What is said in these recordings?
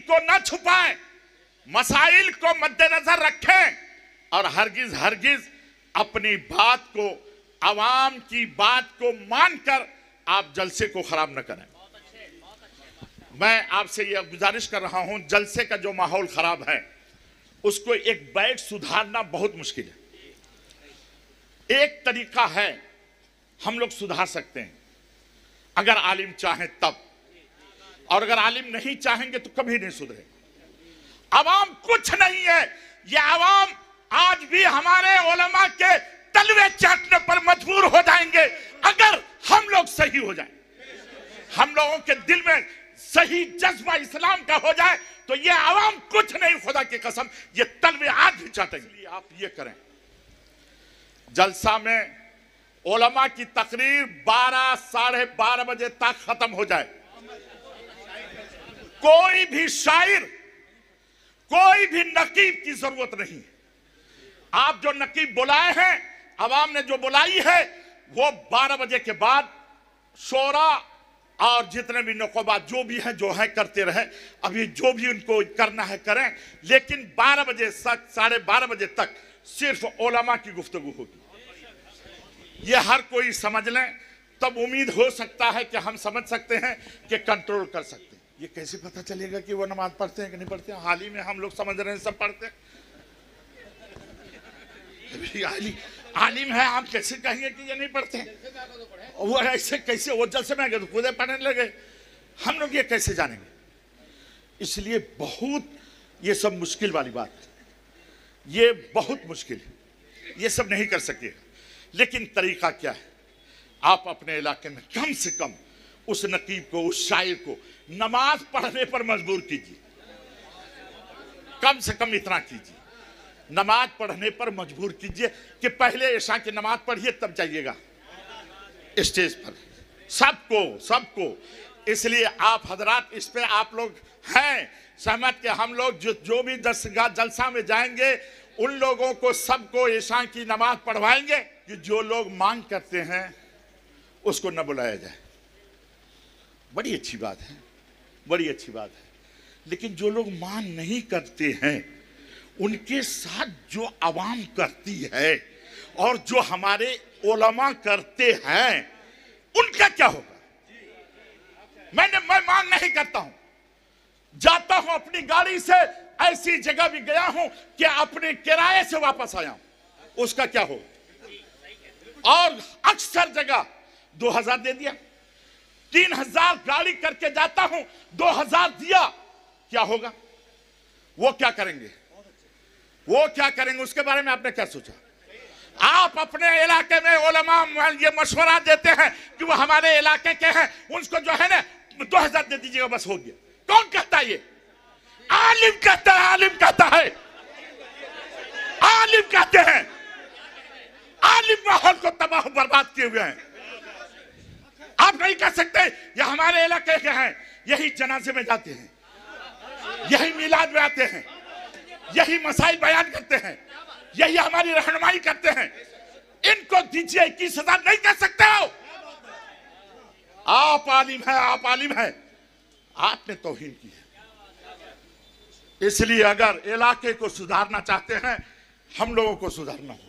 को न छुपाएं, मसाइल को मद्देनजर रखें और हरगिज हरगिज अपनी बात को, आवाम की बात को मानकर आप जलसे को खराब न करें। मैं आपसे यह गुजारिश कर रहा हूं, जलसे का जो माहौल खराब है उसको एक बैठ सुधारना बहुत मुश्किल है। एक तरीका है, हम लोग सुधार सकते हैं अगर आलिम चाहें तब, और अगर आलिम नहीं चाहेंगे तो कभी नहीं सुधरेगा। अवाम कुछ नहीं है, ये अवाम आज भी हमारे उलमा के तलवे चाटने पर मजबूर हो जाएंगे अगर हम लोग सही हो जाएं, हम लोगों के दिल में सही जज्बा इस्लाम का हो जाए तो ये अवाम कुछ नहीं, खुदा की कसम ये तलवे आज भी चाटेंगे। आप ये करें, जलसा में उलमा की तकरीर 12 साढ़े 12 बजे तक खत्म हो जाए। कोई भी शायर, कोई भी नकीब की जरूरत नहीं। आप जो नकीब बुलाए हैं, अवाम ने जो बुलाई है, वो 12 बजे के बाद शोरा और जितने भी नुक़बा जो भी हैं जो है करते रहे, अभी जो भी उनको करना है करें, लेकिन 12 बजे साढ़े 12 बजे तक सिर्फ उलमा की गुफ्तगू होगी। ये हर कोई समझ लें, तब उम्मीद हो सकता है कि हम समझ सकते हैं कि कंट्रोल कर सकते हैं। ये कैसे पता चलेगा कि वो नमाज पढ़ते हैं कि नहीं पढ़ते हैं? हाल ही में हम लोग समझ रहे हैं सब पढ़ते हैं। आलिम है, आप कैसे कहेंगे कि ये नहीं पढ़ते हैं? वो ऐसे कैसे, वो जलसे में गए तो खुदे पढ़ने लगे, हम लोग ये कैसे जानेंगे? इसलिए बहुत ये सब मुश्किल वाली बात है, ये बहुत मुश्किल है, ये सब नहीं कर सके। लेकिन तरीका क्या है? आप अपने इलाके में कम से कम उस नकीब को, उस शायर को नमाज पढ़ने पर मजबूर कीजिए। कम से कम इतना कीजिए, नमाज पढ़ने पर मजबूर कीजिए कि पहले इशा की नमाज पढ़िए तब जाइएगा स्टेज पर, सबको। इसलिए आप हजरात इस पे आप लोग हैं सहमत कि हम लोग जो भी जलसा में जाएंगे उन लोगों को सबको इशा की नमाज पढ़वाएंगे कि जो लोग मांग करते हैं उसको न बुलाया जाए। बड़ी अच्छी बात है, बड़ी अच्छी बात है। लेकिन जो लोग मांग नहीं करते हैं उनके साथ जो अवाम करती है और जो हमारे उलमा करते हैं उनका क्या होगा? मैं मांग नहीं करता हूं, जाता हूं अपनी गाड़ी से, ऐसी जगह भी गया हूं कि अपने किराए से वापस आया हूं, उसका क्या होगा? और अक्सर जगह 2000 दे दिया, 3000 गाड़ी करके जाता हूं, 2000 दिया, क्या होगा? वो क्या करेंगे? वो क्या करेंगे? उसके बारे में आपने क्या सोचा? आप अपने इलाके में उलमा ये मशवरा देते हैं कि वो हमारे इलाके के हैं, उनको जो है ना 2000 दे दीजिएगा बस हो गया। कौन कहता है ये? आलिम कहता है, आलिम कहता है, आलिम कहते हैं। आलिम माहौल को तबाह बर्बाद किए हुए हैं। आप नहीं कह सकते ये हमारे इलाके के हैं, यही जनाजे में जाते हैं, यही मिलाद में आते हैं, यही मसाइल बयान करते हैं, यही हमारी रहनुमाई करते हैं, इनको दीजिए 21,000 नहीं कह सकते हो। आप आलिम है, आप आलिम है, आपने तौहीन की है। इसलिए अगर इलाके को सुधारना चाहते हैं, हम लोगों को सुधारना होगा,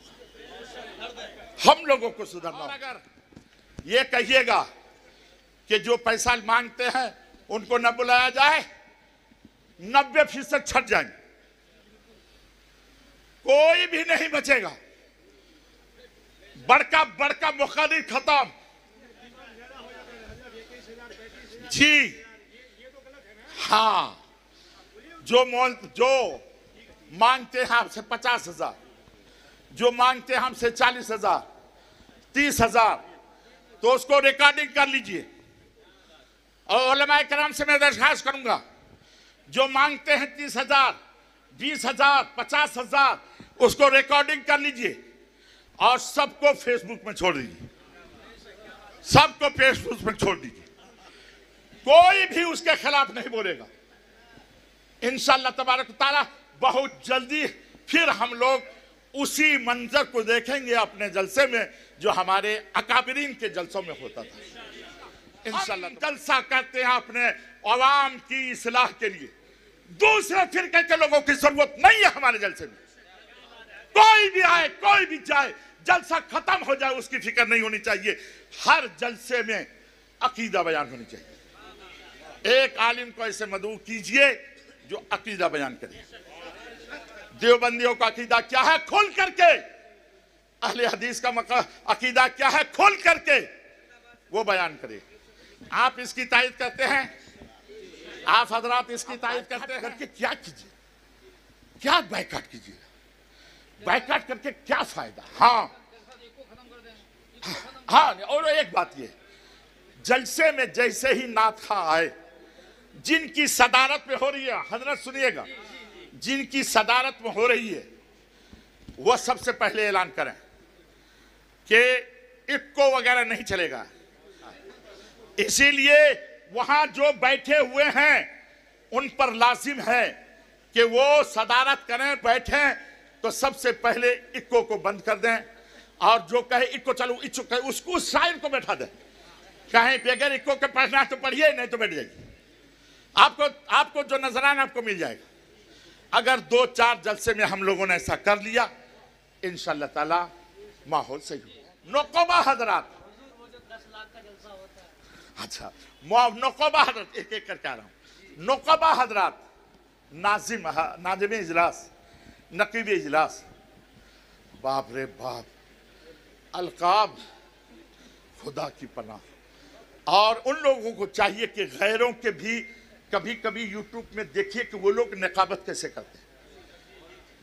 हम लोगों को सुधारना होगा। अगर ये कहिएगा कि जो पैसा मांगते हैं उनको न बुलाया जाए, 90% छट जाएंगे, कोई भी नहीं बचेगा। बड़का बड़का मुखालिफ खत्म। जी हाँ, जो मांगते हैं हमसे 50,000, जो मांगते हैं हमसे 40,000, 30,000, तो उसको रिकॉर्डिंग कर लीजिए। और उलमाए किराम से मैं दरख्वास्त करूंगा, जो मांगते हैं 30,000, 20,000, 50,000, उसको रिकॉर्डिंग कर लीजिए और सबको फेसबुक में छोड़ दीजिए, सबको फेसबुक में छोड़ दीजिए। कोई भी उसके खिलाफ नहीं बोलेगा। इंशाअल्लाह तबारक तआला बहुत जल्दी फिर हम लोग उसी मंजर को देखेंगे अपने जलसे में जो हमारे अकाबिरीन के जलसों में होता था। इंशाअल्लाह जलसा करते हैं अपने अवाम की इस्लाह के लिए, दूसरे फिरके के लोगों की जरूरत नहीं है हमारे जलसे में। कोई भी आए कोई भी जाए, जलसा खत्म हो जाए उसकी फिक्र नहीं होनी चाहिए। हर जलसे में अकीदा बयान होनी चाहिए। एक आलिम को ऐसे मदऊ कीजिए जो अकीदा बयान करे। देवबंदियों का अकीदा क्या है खोल करके, अहले हदीस का अकीदा क्या है खोल करके वो बयान करे। आप इसकी तायद करते हैं, आप हजरात इसकी तायद करते हैं करके क्या कीजिए, क्या बायकाट कीजिए, बायकाट करके क्या फायदा। हाँ, और एक बात ये, जलसे में जैसे ही नात खा आए, जिनकी सदारत में हो रही है, हजरत सुनिएगा, जिनकी सदारत में हो रही है वो सबसे पहले ऐलान करें कि इक्को वगैरह नहीं चलेगा। इसीलिए वहां जो बैठे हुए हैं उन पर लाजिम है कि वो सदारत करें, बैठें तो सबसे पहले इक्को को बंद कर दें, और जो कहे इक्को चलो इक्को कहे उसको उस शायर को बैठा दें। कहीं पे अगर इक्को के पढ़ना तो पढ़िए, नहीं तो बैठ जाइए। आपको जो नजराना आपको मिल जाएगा। अगर 2-4 जलसे में हम लोगों ने ऐसा कर लिया, इंशाअल्लाह ताला माहौल सही हो। नौकबा हजरात, अच्छा नौकबा हजरत, एक एक करके आ रहा हूं। नौकबा हजरात, नाजिम इजलास, नकीब इजलास, बाप रे बाप, अलकाब खुदा की पनाह। और उन लोगों को चाहिए कि गैरों के भी कभी कभी यूट्यूब में देखिए कि वो लोग निकाबत कैसे करते हैं,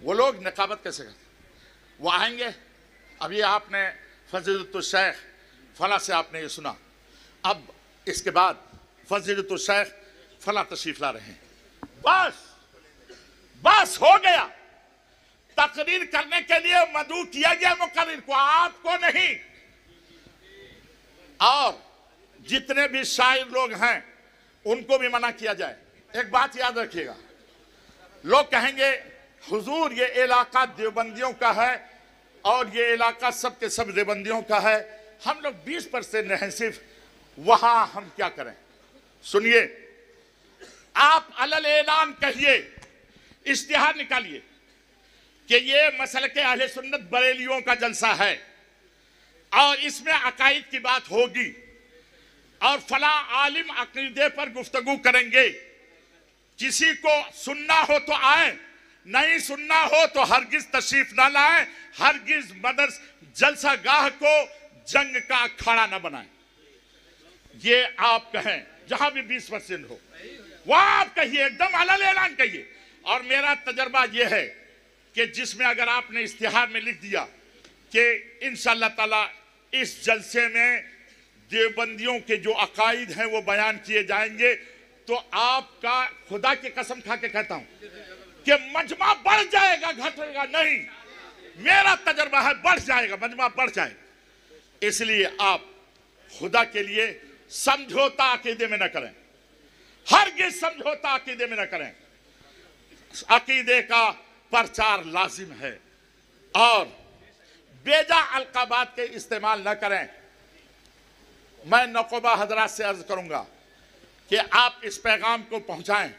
वो लोग निकाबत कैसे करते हैं। वो आएंगे, अभी आपने फजीलतुल शेख फला से आपने ये सुना, अब इसके बाद फजीलतुल शेख फला तशरीफ ला रहे हैं, बस हो गया। तकरीर करने के लिए मदऊ किया गया मुकर्रिर को, आपको नहीं। और जितने भी शायर लोग हैं उनको भी मना किया जाए। एक बात याद रखिएगा, लोग कहेंगे हुजूर ये इलाका देवबंदियों का है और ये इलाका सब के सब देवबंदियों का है, हम लोग 20% हैं सिर्फ, वहां हम क्या करें। सुनिए, आप अलल ऐलान कहिए, इश्तिहार निकालिए कि ये मसल के अहले सुन्नत बरेलियों का जलसा है और इसमें अकायद की बात होगी और फला आलिम अकीदे पर गुफ्तगू करेंगे। किसी को सुनना हो तो आए, नहीं सुनना हो तो हरगिज तशरीफ ना लाए, हरगिज मदरस जलसा गाह को जंग का अखाड़ा ना बनाए। ये आप कहें, जहां भी 20% हो वहां आप कहिए, एकदम अलल ऐलान कहिए। और मेरा तजर्बा यह है कि जिसमें अगर आपने इश्तिहार में लिख दिया कि इंशाअल्लाह ताला इस जलसे में देवबंदियों के जो अकायद हैं वो बयान किए जाएंगे, तो आपका खुदा की कसम खा के कहता हूं कि मजमा बढ़ जाएगा, घटेगा नहीं। मेरा तजर्बा है बढ़ जाएगा, मजमा बढ़ जाएगा। इसलिए आप खुदा के लिए समझौता अकीदे में न करें, हरगिज समझौता अकीदे में न करें। अकीदे का प्रचार लाजिम है और बेजा अलकाबात के इस्तेमाल न करें। मैं नौकबा हजरात से अर्ज करूंगा कि आप इस पैगाम को पहुंचाएं,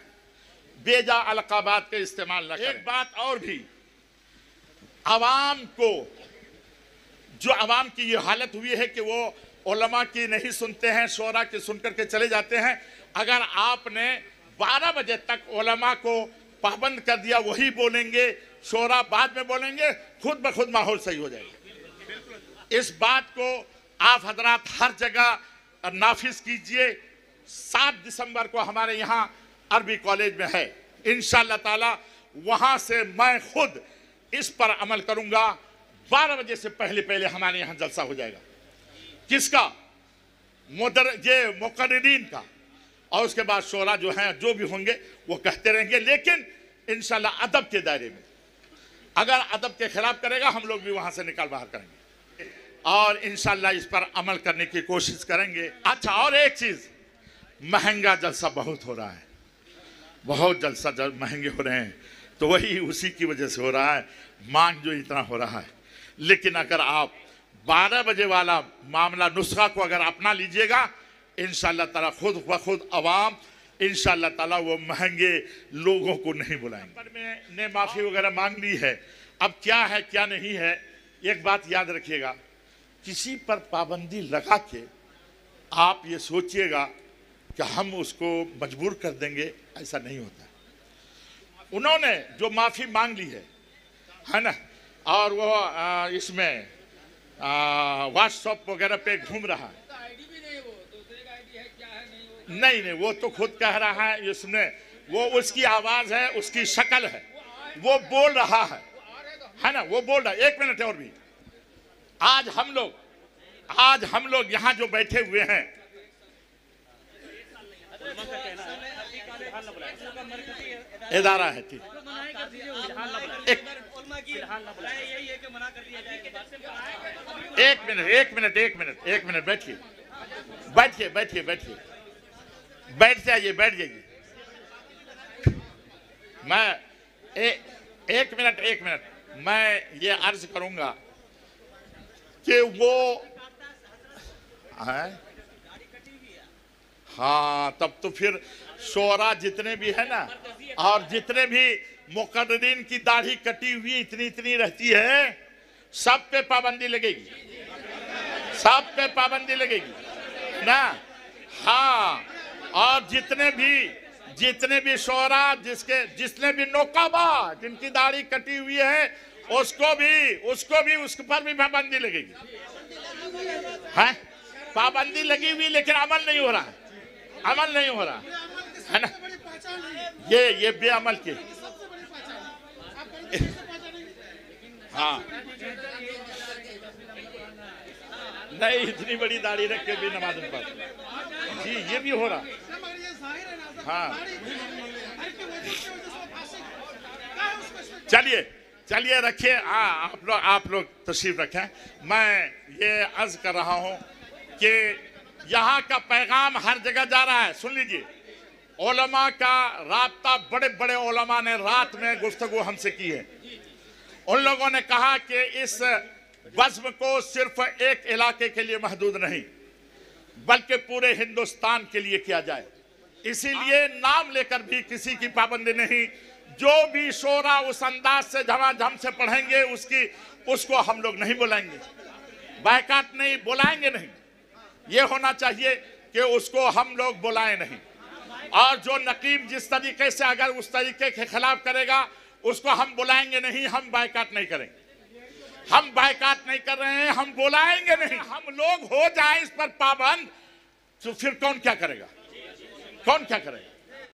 बेजा अलकाबात के इस्तेमाल न करें। एक बात और भी, आवाम को, जो आवाम की ये हालत हुई है कि वो उलमा की नहीं सुनते हैं, शोरा की सुनकर के चले जाते हैं। अगर आपने 12 बजे तक उलमा को पाबंद कर दिया, वही बोलेंगे, शोरा बाद में बोलेंगे, खुद ब खुद माहौल सही हो जाएगा। इस बात को आप हजरात हर जगह नाफिज कीजिए। 7 दिसंबर को हमारे यहाँ अरबी कॉलेज में है, इंशाअल्लाह ताला वहाँ से मैं खुद इस पर अमल करूँगा। 12 बजे से पहले हमारे यहाँ जलसा हो जाएगा। किसका? ये मुकर्रिरीन का। और उसके बाद शोरा जो हैं, जो भी होंगे वो कहते रहेंगे, लेकिन इंशाअल्लाह अदब के दायरे में। अगर अदब के खिलाफ करेगा हम लोग भी वहाँ से निकाल बाहर करेंगे और इंशाअल्लाह इस पर अमल करने की कोशिश करेंगे। अच्छा, और एक चीज़, महंगा जलसा बहुत हो रहा है, बहुत जलसा महंगे हो रहे हैं, तो वही उसी की वजह से हो रहा है, मांग जो इतना हो रहा है। लेकिन अगर आप 12 बजे वाला मामला नुस्खा को अगर अपना लीजिएगा, इंशाअल्लाह ताला खुद ब खुद अवाम इंशाअल्लाह ताला वो महंगे लोगों को नहीं बुलाएंगे। ने माफी वगैरह मांग ली है, अब क्या है क्या नहीं है, एक बात याद रखिएगा, किसी पर पाबंदी लगा के आप ये सोचिएगा कि हम उसको मजबूर कर देंगे, ऐसा नहीं होता। उन्होंने जो माफी मांग ली है ना, और वो इसमें व्हाट्सएप वगैरह पे घूम रहा है, नहीं, वो तो खुद कह रहा है, इसमें वो उसकी आवाज है, उसकी शक्ल है, वो बोल रहा है ना, वो बोल रहा है। एक मिनट और भी, आज हम लोग यहाँ जो बैठे हुए हैं, इदारा है, ठीक, एक मिनट बैठिए, बैठ जाइए। मैं एक मिनट मैं ये अर्ज करूंगा कि वो है, हाँ, तब तो फिर शोरा जितने भी है ना, और जितने भी मुकर्ररीन की दाढ़ी कटी हुई इतनी रहती है, सब पे पाबंदी लगेगी ना। हाँ, और जितने भी शोरा जिसने भी नौकाबा जिनकी दाढ़ी कटी हुई है, उसको भी उस पर भी पाबंदी लगेगी। है, पाबंदी लगी हुई, लेकिन अमल नहीं हो रहा है ना। ये बेअमल के, हाँ, नहीं, इतनी बड़ी दाढ़ी रख के भी नमाज नहीं पढ़ते जी, ये भी हो रहा। हाँ, चलिए रखिए, आप लोग तशरीफ रखें। मैं ये अर्ज कर रहा हूं कि यहाँ का पैगाम हर जगह जा रहा है। सुन लीजिए, उलमा का राब्ता, बड़े उलमा ने रात में गुफ्तगू हमसे की है। उन लोगों ने कहा कि इस बज़्म को सिर्फ एक इलाके के लिए महदूद नहीं, बल्कि पूरे हिंदुस्तान के लिए किया जाए। इसीलिए नाम लेकर भी किसी की पाबंदी नहीं। जो भी शोरा उस अंदाज से झमाझम से पढ़ेंगे, उसको हम लोग नहीं बुलाएंगे, बायकाट नहीं, बुलाएंगे नहीं। ये होना चाहिए कि उसको हम लोग बुलाएं नहीं। और जो नकीब जिस तरीके से अगर उस तरीके के खिलाफ करेगा, उसको हम बुलाएंगे नहीं, हम बायकाट नहीं करेंगे। हम बायकाट नहीं कर रहे हैं, हम बुलाएंगे नहीं। हम लोग हो जाएं इस पर पाबंद, तो फिर कौन क्या करेगा?